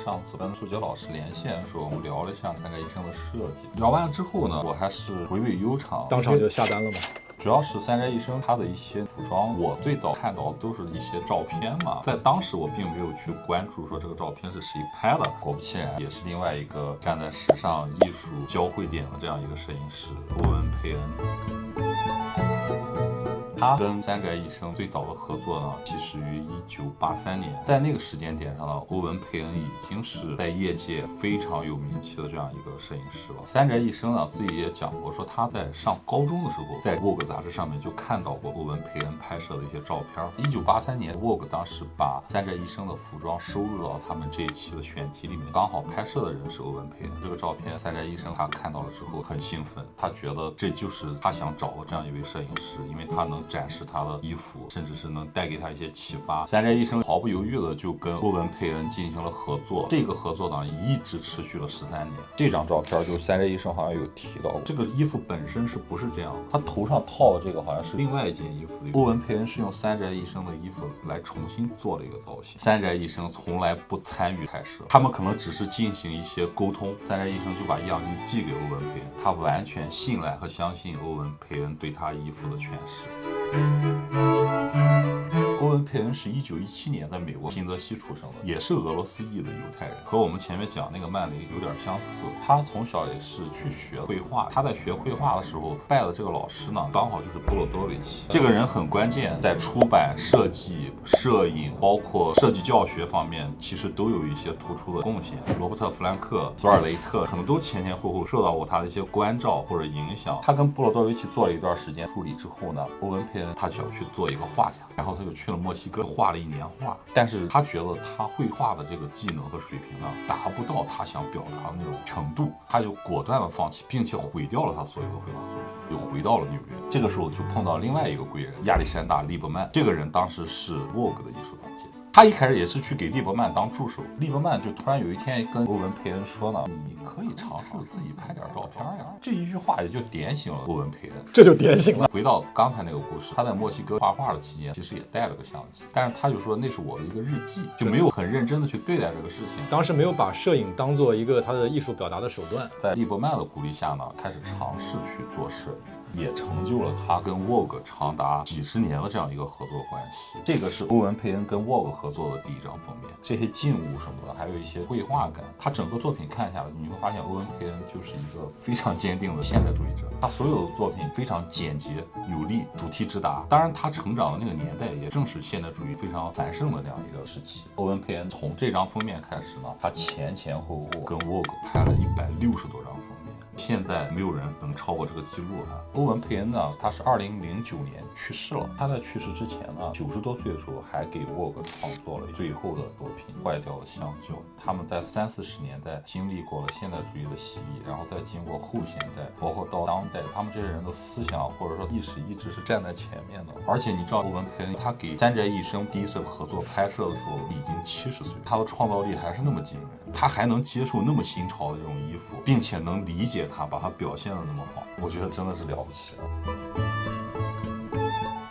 上次跟苏杰老师连线的时候，我们聊了一下三宅一生的设计。聊完了之后呢，我还是回味悠长，当场就下单了吗？主要是三宅一生他的一些服装，我最早看到的都是一些照片嘛，在当时我并没有去关注说这个照片是谁拍的，果不其然，也是另外一个站在时尚艺术交汇点的这样一个摄影师欧文培恩。他跟三宅一生最早的合作呢，其实于1983年，在那个时间点上呢，欧文培恩已经是在业界非常有名气的这样一个摄影师了。三宅一生呢自己也讲过，说他在上高中的时候，在 Vogue 杂志上面就看到过欧文培恩拍摄的一些照片。1983年 Vogue 当时把三宅一生的服装收入到他们这一期的选题里面，刚好拍摄的人是欧文培恩。这个照片三宅一生他看到了之后很兴奋，他觉得这就是他想找的这样一位摄影师，因为他能展示他的衣服，甚至是能带给他一些启发。三宅一生毫不犹豫的就跟欧文培恩进行了合作，这个合作呢一直持续了13年。这张照片就是三宅一生好像有提到过，这个衣服本身是不是这样，他头上套的这个好像是另外一件衣服，欧文培恩是用三宅一生的衣服来重新做了一个造型。三宅一生从来不参与拍摄，他们可能只是进行一些沟通，三宅一生就把样衣寄给欧文培恩，他完全信赖和相信欧文培恩对他衣服的诠释。欧文培恩是1917年在美国新泽西出生的，也是俄罗斯裔的犹太人，和我们前面讲那个曼琳有点相似。他从小也是去学绘画，他在学绘画的时候拜的这个老师呢，刚好就是波洛多维奇。这个人很关键，在出版、设计、摄影，包括设计教学方面，其实都有一些突出的贡献。罗伯特·弗兰克、索尔雷特可能都前前后后受到过他的一些关照或者影响。他跟波洛多维奇做了一段时间助理之后呢，欧文培恩他想去做一个画家，然后他就去了墨西哥画了1年画，但是他觉得他绘画的这个技能和水平呢，达不到他想表达的那种程度，他就果断的放弃，并且毁掉了他所有的绘画作品，又回到了纽约。这个时候就碰到另外一个贵人亚历山大·利伯曼，这个人当时是 Vogue 的艺术总监。他一开始也是去给利伯曼当助手，利伯曼就突然有一天跟欧文培恩说呢，你可以尝试自己拍点照片呀。这一句话也就点醒了欧文培恩，这就点醒了。回到刚才那个故事，他在墨西哥画画的期间，其实也带了个相机，但是他就说那是我的一个日记，就没有很认真的去对待这个事情。当时没有把摄影当做一个他的艺术表达的手段。在利伯曼的鼓励下呢，开始尝试去做摄影，也成就了他跟 Vogue 长达几十年的这样一个合作关系。这个是欧文培恩跟 Vogue 合作的第一张封面，这些静物什么的，还有一些绘画感。他整个作品看下来，你会发现欧文培恩就是一个非常坚定的现代主义者。他所有的作品非常简洁有力，主题直达。当然，他成长的那个年代也正是现代主义非常繁盛的那样一个时期。欧文培恩从这张封面开始呢，他前后后跟 Vogue 拍了160多张封面。现在没有人能超过这个记录了。欧文培恩呢，他是2009年去世了。他在去世之前呢，90多岁的时候还给 Vogue 创作了最后的作品《坏掉的香蕉》。他们在30-40年代经历过了现代主义的洗礼，然后再经过后现代，包括到当代，他们这些人的思想或者说意识一直是站在前面的。而且你知道，欧文培恩他给三宅一生第一次合作拍摄的时候已经70岁，他的创造力还是那么惊人，他还能接受那么新潮的这种衣服，并且能理解他，把他表现得那么好，我觉得真的是了不起了。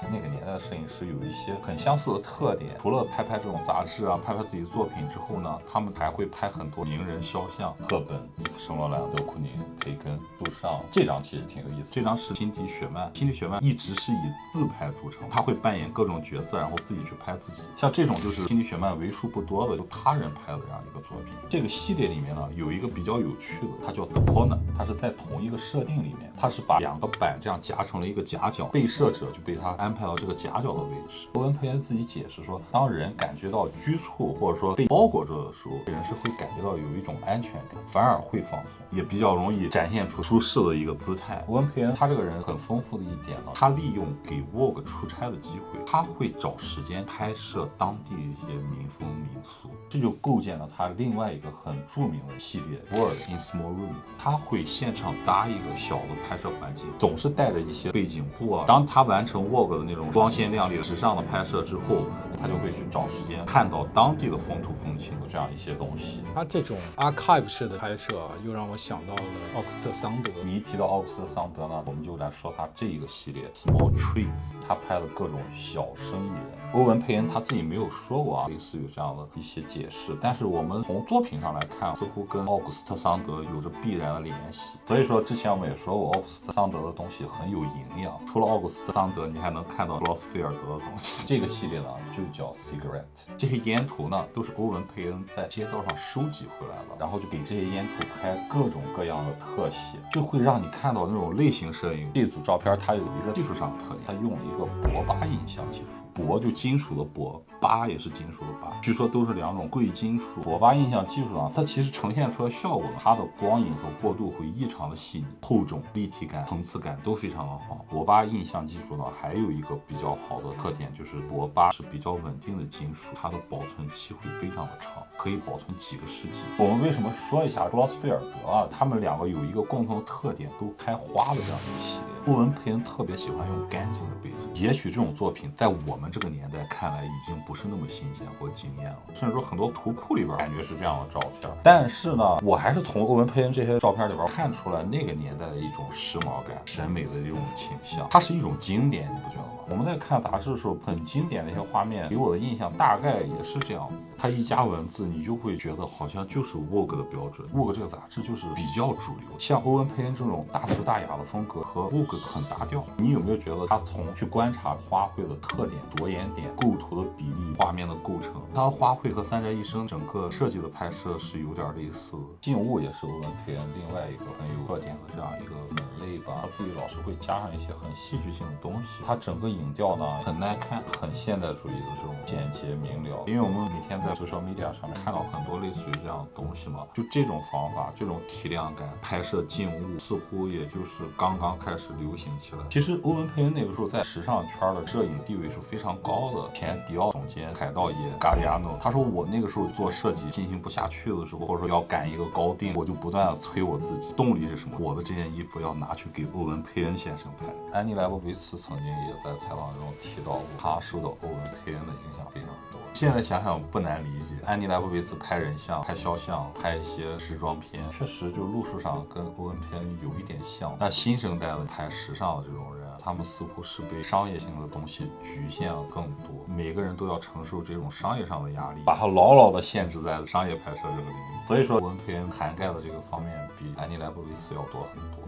那个年代的摄影师有一些很相似的特点，除了拍这种杂志啊，拍自己作品之后呢，他们还会拍很多名人肖像，赫本、伊夫圣罗兰、德库宁、培根、杜尚。这张其实挺有意思，这张是辛迪·雪曼。辛迪·雪曼一直是以自拍著称，他会扮演各种角色，然后自己去拍自己。像这种就是辛迪·雪曼为数不多的由他人拍的这样一个作品。这个系列里面呢，有一个比较有趣的，它叫 The Corner， 它是在同一个设定里面，它是把2个板这样夹成了一个夹角，被摄者就被他安排到这个夹角的位置。欧文培恩自己解释说，当人感觉到拘束或者说被包裹着的时候，人是会感觉到有一种安全感，反而会放松，也比较容易展现出舒适的一个姿态。欧文培恩他这个人很丰富的一点呢，他利用给 Vogue 出差的机会，他会找时间拍摄当地一些民风民俗，这就构建了他另外一个很著名的系列 World in Small Room。他会现场搭一个小的拍摄环境，总是带着一些背景布啊。当他完成 Vogue 的那种光鲜亮丽的时尚的拍摄之后，他就会去找时间看到当地的风土风情的这样一些东西。他这种 archive 式的拍摄又让我想到了奥古斯特·桑德。你一提到奥古斯特·桑德呢，我们就来说他这一个系列 Small Trees， 他拍了各种小生意人。欧文培恩他自己没有说过啊，类似于这样的一些解也是，但是我们从作品上来看，似乎跟奥古斯特桑德有着必然的联系。所以说之前我们也说过，奥古斯特桑德的东西很有营养。除了奥古斯特桑德，你还能看到布劳斯菲尔德的东西。这个系列呢就叫 Cigarette， 这些烟头呢都是欧文佩恩在街道上收集回来的，然后就给这些烟头拍各种各样的特写，就会让你看到那种类型摄影。这组照片它有一个技术上的特点，它用了一个铂8印象技术。铂就金属的铂，8也是金属的8，据说都是2种贵金属。铂8印象技术呢，它其实呈现出来效果呢，它的光影和过渡会异常的细腻、厚重、立体感、层次感都非常的好。铂8印象技术呢，还有一个比较好的特点，就是铂8是比较稳定的金属，它的保存期会非常的长，可以保存几个世纪。我们为什么说一下布劳斯菲尔德啊？他们2个有一个共同的特点，都开花的这样一个系列。欧文佩恩特别喜欢用干净的背景，也许这种作品在我们这个年代看来已经不是那么新鲜或惊艳了，甚至说很多图库里边感觉是这样的照片。但是呢，我还是从欧文佩恩这些照片里边看出来那个年代的一种时髦感、审美的这种倾向，它是一种经典，你不觉得吗？我们在看杂志的时候，很经典的一些画面，给我的印象大概也是这样子。它一加文字，你就会觉得好像就是 Vogue 的标准。Vogue 这个杂志就是比较主流，像欧文佩恩这种大俗大雅的风格和 Vogue 很搭调。你有没有觉得他从去观察花卉的特点、着眼点、构图的比例、画面的构成，他的花卉和三宅一生整个设计的拍摄是有点类似的。静物也是欧文佩恩另外一个很有特点的这样一个门类吧，他自己老是会加上一些很戏剧性的东西。他整个影调呢很耐看，很现代主义的这种简洁明了。因为我们每天在social media 上面看到很多类似于这样的东西嘛，就这种方法、这种体量感拍摄静物，似乎也就是刚刚开始流行起来。其实欧文佩恩那个时候在时尚圈的摄影地位是非常高的。前迪奥总监海盗爷嘎利亚诺他说，我那个时候做设计进行不下去的时候，或者说要赶一个高定，我就不断的催我自己，动力是什么？我的这件衣服要拿去给欧文佩恩先生拍。安妮莱博维茨曾经也在采访中提到过，他受到欧文佩恩的影响非常多。现在想想不难理解，安妮莱博维茨拍人像、拍肖像、拍一些时装片，确实就路数上跟欧文佩恩有一点像。但新生代的拍时尚的这种人，他们似乎是被商业性的东西局限了更多，每个人都要承受这种商业上的压力，把它牢牢的限制在商业拍摄这个领域。所以说，欧文佩恩涵盖的这个方面比安妮莱博维茨要多很多。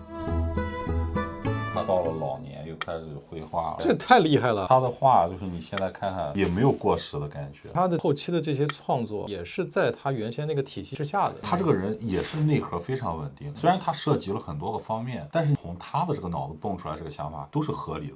他到了老年又开始绘画了，这太厉害了。他的画就是你现在看看也没有过时的感觉。他的后期的这些创作也是在他原先那个体系之下的。他这个人也是内核非常稳定，虽然他涉及了很多个方面，但是从他的这个脑子蹦出来这个想法都是合理的。